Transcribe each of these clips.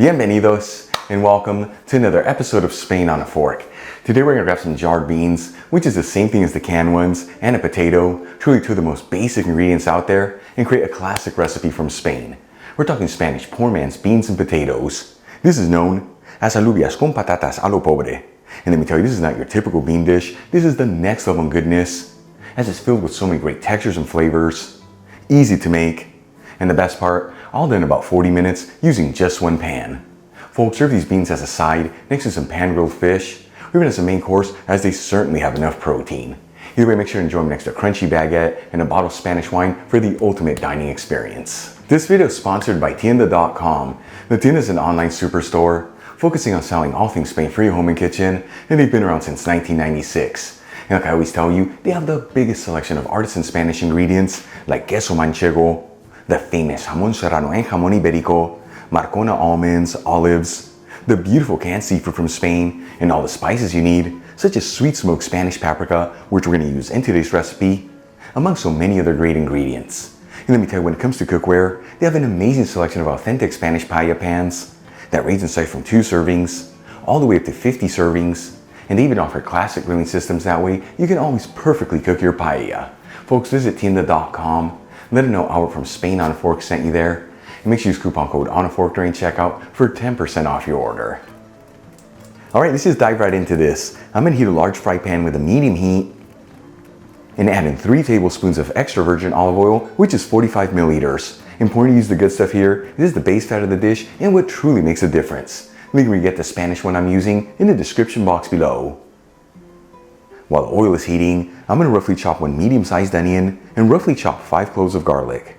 Bienvenidos and welcome to another episode of Spain on a Fork. Today we're going to grab some jarred beans, which is the same thing as the canned ones, and a potato, truly two of the most basic ingredients out there, and create a classic recipe from Spain. We're talking Spanish poor man's beans and potatoes. This is known as Alubias con patatas a lo pobre. And let me tell you, this is not your typical bean dish. This is the next level in goodness, as it's filled with so many great textures and flavors, easy to make, and the best part, all done in about 40 minutes using just one pan. Folks, serve these beans as a side next to some pan-grilled fish, or even as a main course, as they certainly have enough protein. Either way, make sure to enjoy them next to a crunchy baguette and a bottle of Spanish wine for the ultimate dining experience. This video is sponsored by Tienda.com. The Tienda is an online superstore focusing on selling all things Spain for your home and kitchen, and they've been around since 1996. And like I always tell you, they have the biggest selection of artisan Spanish ingredients like queso manchego, the famous jamón serrano and jamón ibérico, Marcona almonds, olives, the beautiful canned seafood from Spain, and all the spices you need, such as sweet smoked Spanish paprika, which we're going to use in today's recipe, among so many other great ingredients. And let me tell you, when it comes to cookware, they have an amazing selection of authentic Spanish paella pans that range in size from 2 servings all the way up to 50 servings, and they even offer classic grilling systems. That way you can always perfectly cook your paella. Folks, visit Tienda.com. Let them know Albert from Spain on a Fork sent you there. And make sure you use coupon code on a fork during checkout for 10% off your order. Alright, let's just dive right into this. I'm going to heat a large fry pan with a medium heat and add in 3 tablespoons of extra virgin olive oil, which is 45 milliliters. Important to use the good stuff here. This is the base fat of the dish and what truly makes a difference. Link where you get the Spanish one I'm using in the description box below. While the oil is heating, I'm going to roughly chop 1 medium-sized onion and roughly chop 5 cloves of garlic.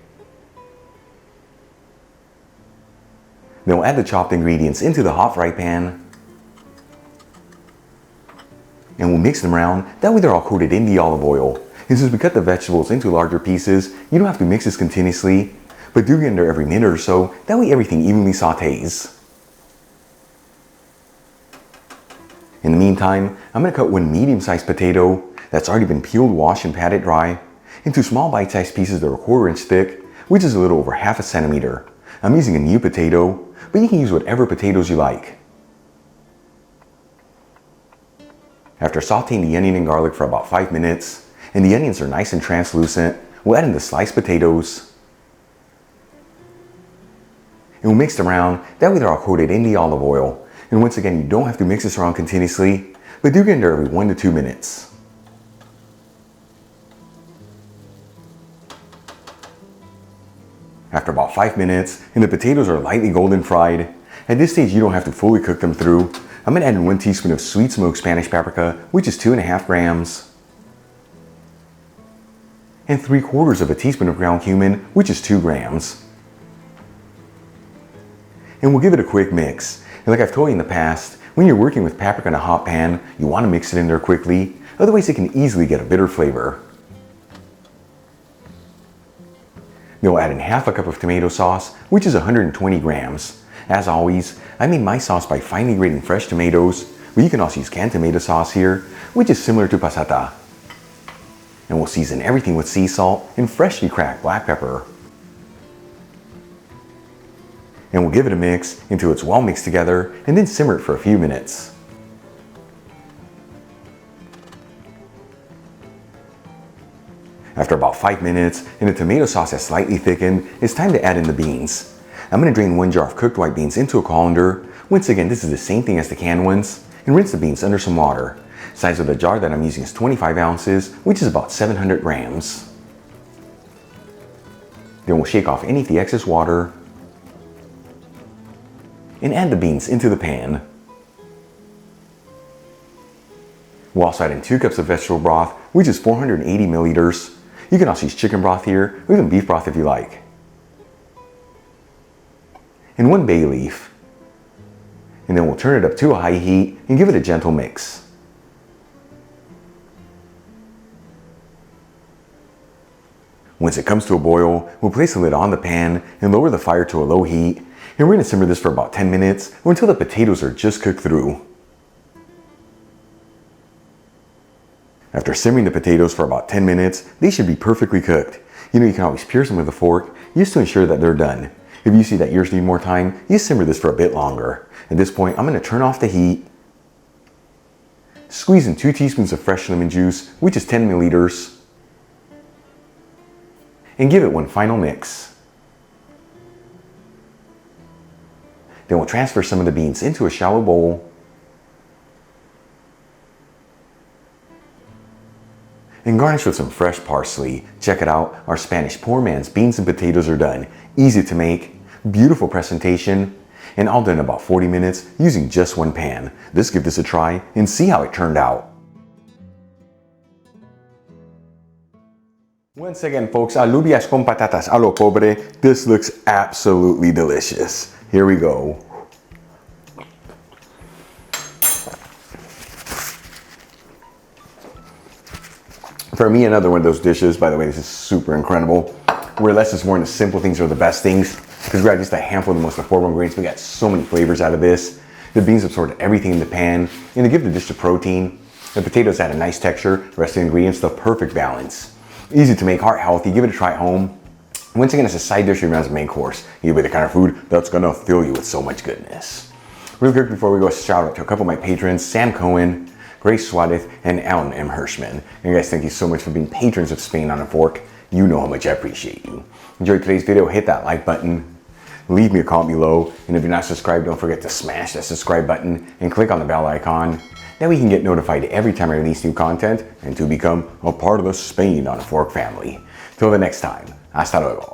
Then we'll add the chopped ingredients into the hot fry pan, and we'll mix them around. That way they're all coated in the olive oil. And since we cut the vegetables into larger pieces, you don't have to mix this continuously, but do get under every minute or so. That way everything evenly sautés. In the meantime, I'm going to cut 1 medium-sized potato that's already been peeled, washed, and patted dry into small bite-sized pieces that are 1/4 inch thick, which is a little over 1/2 centimeter. I'm using a new potato, but you can use whatever potatoes you like. After sauteing the onion and garlic for about 5 minutes, and the onions are nice and translucent, we'll add in the sliced potatoes. And we'll mix them around. That way they're all coated in the olive oil. And once again, you don't have to mix this around continuously, but do get under every 1 to 2 minutes. After about 5 minutes, and the potatoes are lightly golden fried, at this stage you don't have to fully cook them through. I'm going to add in 1 teaspoon of sweet smoked Spanish paprika, which is 2.5 grams, and 3/4 of a teaspoon of ground cumin, which is 2 grams. And we'll give it a quick mix. And like I've told you in the past, when you're working with paprika in a hot pan, you want to mix it in there quickly, otherwise it can easily get a bitter flavor. Then we'll add in 1/2 cup of tomato sauce, which is 120 grams. As always, I made my sauce by finely grating fresh tomatoes, but you can also use canned tomato sauce here, which is similar to passata. And we'll season everything with sea salt and freshly cracked black pepper. And we'll give it a mix until it's well mixed together, and then simmer it for a few minutes. After about 5 minutes and the tomato sauce has slightly thickened, it's time to add in the beans. I'm going to drain 1 jar of cooked white beans into a colander. Once again, this is the same thing as the canned ones, and rinse the beans under some water. Size of the jar that I'm using is 25 ounces, which is about 700 grams. Then we'll shake off any of the excess water and add the beans into the pan. We'll also add in 2 cups of vegetable broth, which is 480 milliliters. You can also use chicken broth here, or even beef broth if you like. And 1 bay leaf. And then we'll turn it up to a high heat and give it a gentle mix. Once it comes to a boil, we'll place the lid on the pan and lower the fire to a low heat. And we're going to simmer this for about 10 minutes or until the potatoes are just cooked through. After simmering the potatoes for about 10 minutes, they should be perfectly cooked. You know, you can always pierce them with a fork just to ensure that they're done. If you see that yours need more time, you simmer this for a bit longer. At this point, I'm going to turn off the heat, squeeze in 2 teaspoons of fresh lemon juice, which is 10 milliliters, and give it one final mix. Then we'll transfer some of the beans into a shallow bowl and garnish with some fresh parsley. Check it out, our Spanish poor man's beans and potatoes are done. Easy to make, beautiful presentation, and all done in about 40 minutes using just one pan. Let's give this a try and see how it turned out. Once again folks, alubias con patatas a lo pobre. This looks absolutely delicious. Here we go. For me, another one of those dishes. By the way, this is super incredible. Where less is more and the simple things are the best things. Because we got just a handful of the most affordable ingredients. We got so many flavors out of this. The beans absorbed everything in the pan. And to give the dish the protein, the potatoes add a nice texture. The rest of the ingredients, the perfect balance. Easy to make, heart healthy. Give it a try at home. Once again, it's a side dish even as a main course. You'll be the kind of food that's gonna fill you with so much goodness. Real quick before we go, a shout out to a couple of my patrons, Sam Cohen, Grace Swadith, and Alan M. Hirschman. And guys, thank you so much for being patrons of Spain on a Fork. You know how much I appreciate you. Enjoyed today's video, hit that like button, leave me a comment below, and if you're not subscribed, don't forget to smash that subscribe button and click on the bell icon. That way you can get notified every time I release new content and to become a part of the Spain on a Fork family. Till the next time, hasta luego.